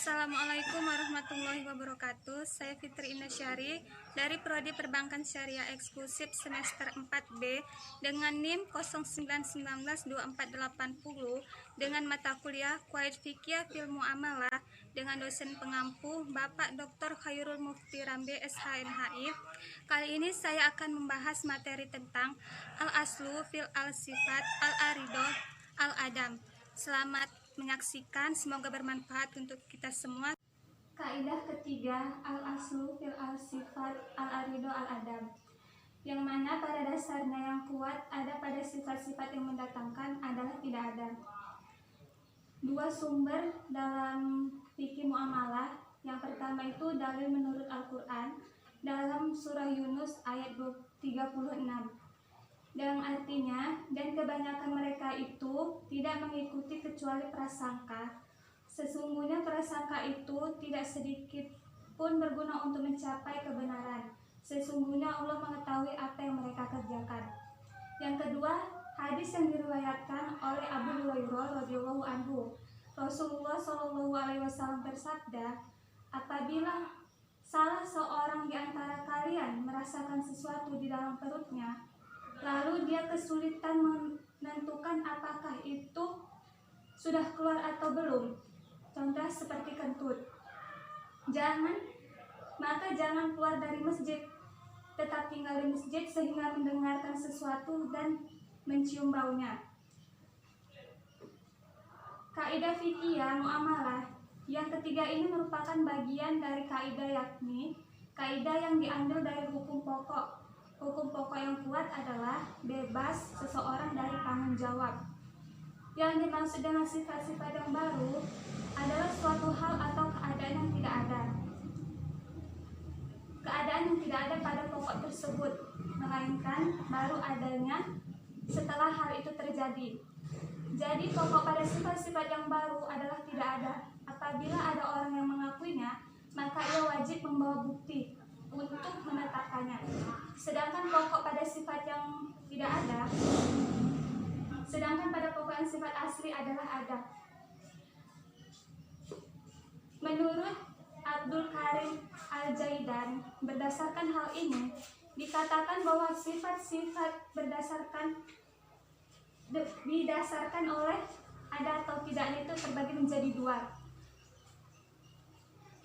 Assalamualaikum warahmatullahi wabarakatuh. Saya Fitri Indasyari dari Prodi Perbankan Syariah Eksklusif semester 4B dengan NIM 09192480 dengan mata kuliah Qawaid Fiqih fil Muamalah dengan dosen pengampu Bapak Dr. Khairul Mufti Rambe SHMHI. Kali ini saya akan membahas materi tentang Al-Aslu fil Al-Sifat Al-Arido Al-Adam. Selamat menyaksikan, semoga bermanfaat untuk kita semua. Kaidah ketiga, al-aslu fil al-sifat al-arido al-adam, yang mana pada dasarnya yang kuat ada pada sifat-sifat yang mendatangkan adalah tidak ada. Dua sumber dalam fikih muamalah, yang pertama itu dalil menurut Al-Quran dalam surah Yunus ayat 36. Dalam artinya, dan kebanyakan mereka itu tidak mengikuti kecuali prasangka. Sesungguhnya prasangka itu tidak sedikit pun berguna untuk mencapai kebenaran. Sesungguhnya Allah mengetahui apa yang mereka kerjakan. Yang kedua, hadis yang diriwayatkan oleh Abu Hurairah radhiyallahu anhu. Rasulullah Shallallahu alaihi wasallam bersabda, apabila salah seorang di antara kalian merasakan sesuatu di dalam perutnya, lalu dia kesulitan menentukan apakah itu sudah keluar atau belum, contoh seperti kentut, maka jangan keluar dari masjid, tetap tinggal di masjid sehingga mendengarkan sesuatu dan mencium baunya. Kaidah fikih muamalah yang ketiga ini merupakan bagian dari kaidah, yakni kaidah yang diambil dari hukum pokok. Hukum pokok yang kuat adalah bebas seseorang dari tanggung jawab. Yang dimaksud dengan sifat-sifat yang baru adalah suatu hal atau keadaan yang tidak ada. Keadaan yang tidak ada pada pokok tersebut, melainkan baru adanya setelah hal itu terjadi. Jadi pokok pada sifat-sifat yang baru adalah tidak ada. Apabila ada orang yang mengakuinya, maka ia wajib membawa bukti untuk menetapkannya. Sedangkan pokok pada sifat yang tidak ada, sedangkan pada pokok yang sifat asli adalah ada. Menurut Abdul Karim Al-Jaidan, berdasarkan hal ini dikatakan bahwa sifat-sifat didasarkan oleh ada atau tidaknya itu terbagi menjadi dua.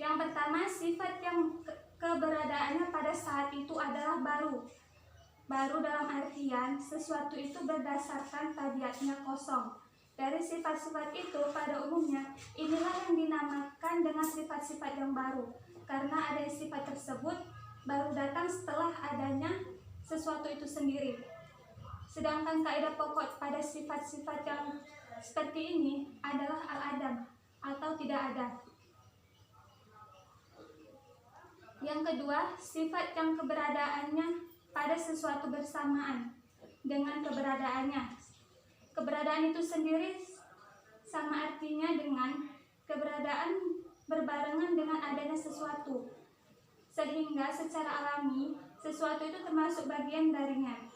Yang pertama, sifat yang keberadaannya pada saat itu adalah baru dalam artian sesuatu itu berdasarkan tabiatnya kosong. Dari sifat-sifat itu pada umumnya inilah yang dinamakan dengan sifat-sifat yang baru, karena ada sifat tersebut baru datang setelah adanya sesuatu itu sendiri. Sedangkan kaidah pokok pada sifat-sifat yang seperti ini adalah al-adam atau tidak ada. Yang kedua, sifat yang keberadaannya pada sesuatu bersamaan dengan keberadaannya. Keberadaan itu sendiri sama artinya dengan keberadaan berbarengan dengan adanya sesuatu, sehingga secara alami sesuatu itu termasuk bagian darinya,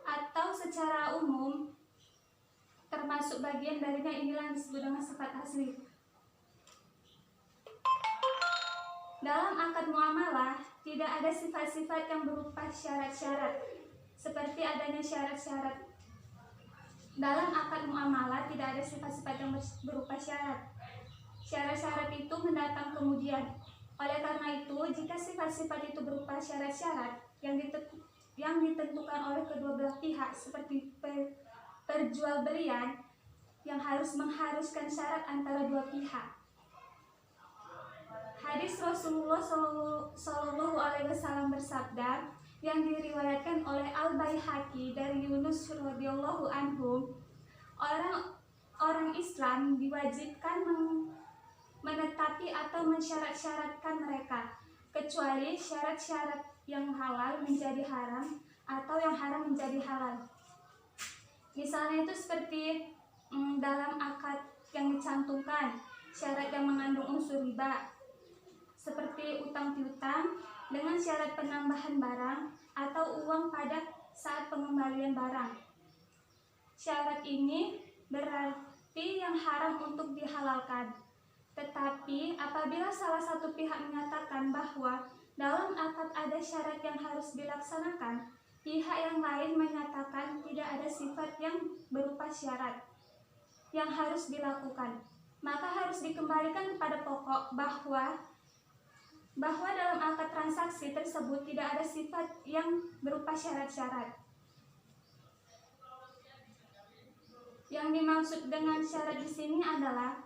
atau secara umum termasuk bagian darinya. Inilah yang disebut dengan sifat asli. Dalam akad muamalah tidak ada sifat-sifat yang berupa syarat-syarat seperti adanya syarat-syarat. Dalam akad muamalah tidak ada sifat-sifat yang berupa syarat. Syarat-syarat itu mendatang kemudian. Oleh karena itu, jika sifat-sifat itu berupa syarat-syarat yang ditentukan oleh kedua belah pihak seperti perjualbelian yang mengharuskan syarat antara dua pihak. Hadis Rasulullah Shallallahu alaihi wasallam bersabda yang diriwayatkan oleh Al-Baihaqi dari Yunus radhiyallahu anhu, orang Islam diwajibkan menetapi atau mensyarat-syaratkan mereka, kecuali syarat-syarat yang halal menjadi haram atau yang haram menjadi halal. Misalnya itu seperti dalam akad yang dicantumkan syarat yang mengandung unsur riba, seperti utang piutang dengan syarat penambahan barang atau uang pada saat pengembalian barang. Syarat ini berarti yang haram untuk dihalalkan, tetapi apabila salah satu pihak menyatakan bahwa dalam akad ada syarat yang harus dilaksanakan, pihak yang lain menyatakan tidak ada sifat yang berupa syarat yang harus dilakukan, maka harus dikembalikan kepada pokok bahwa dalam akad transaksi tersebut tidak ada sifat yang berupa syarat-syarat. Yang dimaksud dengan syarat di sini adalah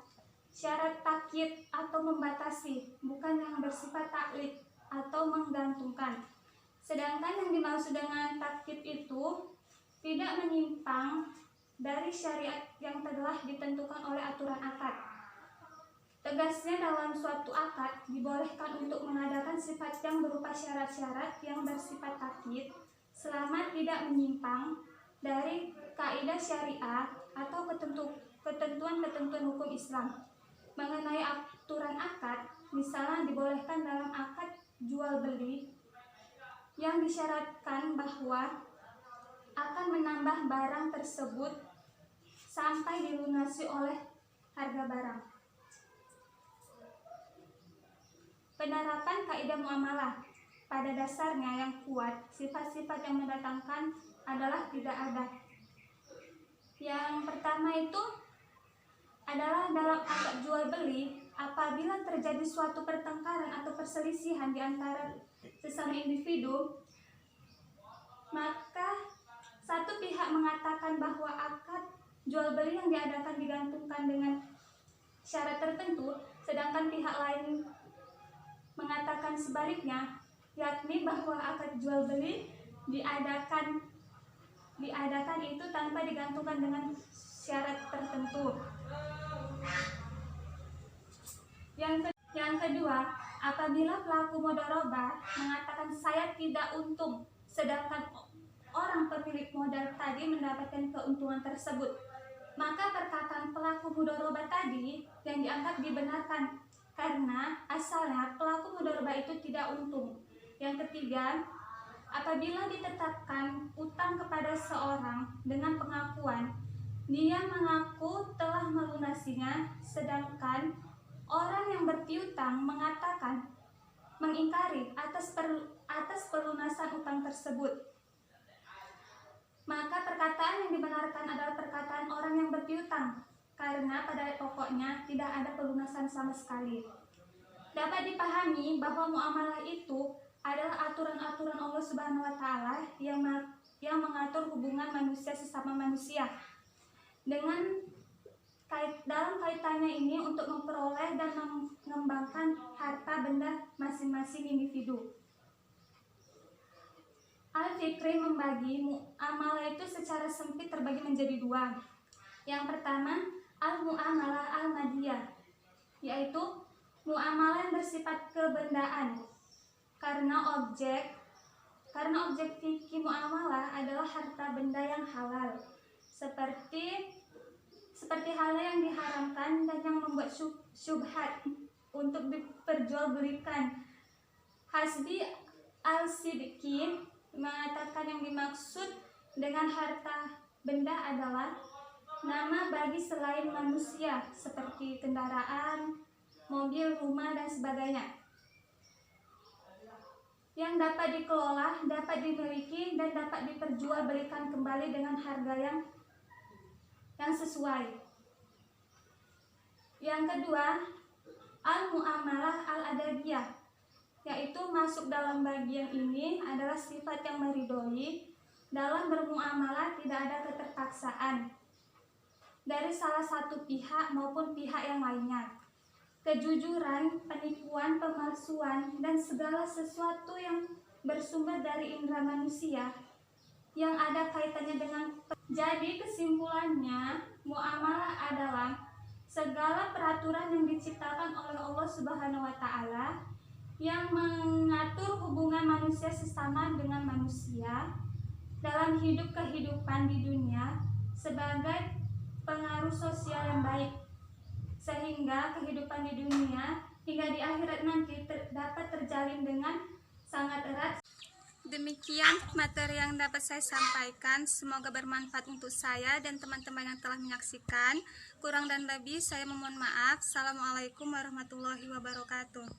syarat takyid atau membatasi, bukan yang bersifat taklid atau menggantungkan. Sedangkan yang dimaksud dengan takyid itu tidak menyimpang dari syariat yang telah ditentukan oleh aturan akad. Tegasnya, dalam suatu akad dibolehkan untuk mengadakan sifat yang berupa syarat-syarat yang bersifat takyid selama tidak menyimpang dari kaidah syariah atau ketentuan-ketentuan hukum Islam. Mengenai aturan akad, misalnya dibolehkan dalam akad jual beli yang disyaratkan bahwa akan menambah barang tersebut sampai dilunasi oleh harga barang. Penerapan kaidah muamalah, pada dasarnya yang kuat, sifat-sifat yang mendatangkan adalah tidak ada. Yang pertama itu adalah dalam akad jual beli, apabila terjadi suatu pertengkaran atau perselisihan di antara sesama individu, maka satu pihak mengatakan bahwa akad jual beli yang diadakan digantungkan dengan syarat tertentu, sedangkan pihak lain mengatakan sebaliknya, yakni bahwa akad jual beli diadakan itu tanpa digantungkan dengan syarat tertentu. Yang kedua, apabila pelaku mudharabah mengatakan saya tidak untung, sedangkan orang pemilik modal tadi mendapatkan keuntungan tersebut, maka perkataan pelaku mudharabah tadi yang dianggap dibenarkan karena asalnya pelaku mudharabah itu tidak untung. Yang ketiga, apabila ditetapkan utang kepada seorang dengan pengakuan dia mengaku telah melunasinya, sedangkan orang yang berpiutang mengatakan mengingkari atas pelunasan utang tersebut, maka perkataan yang dibenarkan adalah perkataan orang yang berpiutang, karena pada pokoknya tidak ada pelunasan sama sekali. Dapat dipahami bahwa muamalah itu adalah aturan-aturan Allah Subhanahu wa Ta'ala yang mengatur hubungan manusia sesama manusia. Dalam kaitannya ini untuk memperoleh dan mengembangkan harta benda masing-masing individu. Al-Fikri membagi muamalah itu secara sempit terbagi menjadi dua. Yang pertama, al-muamalah al-madiyah, yaitu muamalah yang bersifat kebendaan, karena objek fikih muamalah adalah harta benda yang halal, seperti hal yang diharamkan dan yang membuat syubhat untuk diperjualbelikan. Hasbi al-Sidqi mengatakan yang dimaksud dengan harta benda adalah nama bagi selain manusia seperti kendaraan, mobil, rumah, dan sebagainya, yang dapat dikelola, dapat dimiliki, dan dapat diperjualbelikan kembali dengan harga yang sesuai. Yang kedua, al-muamalah al-adabiyah, yaitu masuk dalam bagian ini adalah sifat yang meridhoi dalam bermuamalah, tidak ada keterpaksaan dari salah satu pihak maupun pihak yang lainnya. Kejujuran, penipuan, pemalsuan, dan segala sesuatu yang bersumber dari indera manusia yang ada kaitannya dengan. Jadi kesimpulannya, muamalah adalah segala peraturan yang diciptakan oleh Allah Subhanahu wa Ta'ala yang mengatur hubungan manusia sesama dengan manusia dalam kehidupan di dunia sebagai pengaruh sosial yang baik, sehingga kehidupan di dunia hingga di akhirat nanti dapat terjalin dengan sangat erat. Demikian materi yang dapat saya sampaikan. Semoga bermanfaat untuk saya dan teman-teman yang telah menyaksikan. Kurang dan lebih saya memohon maaf. Assalamualaikum warahmatullahi wabarakatuh.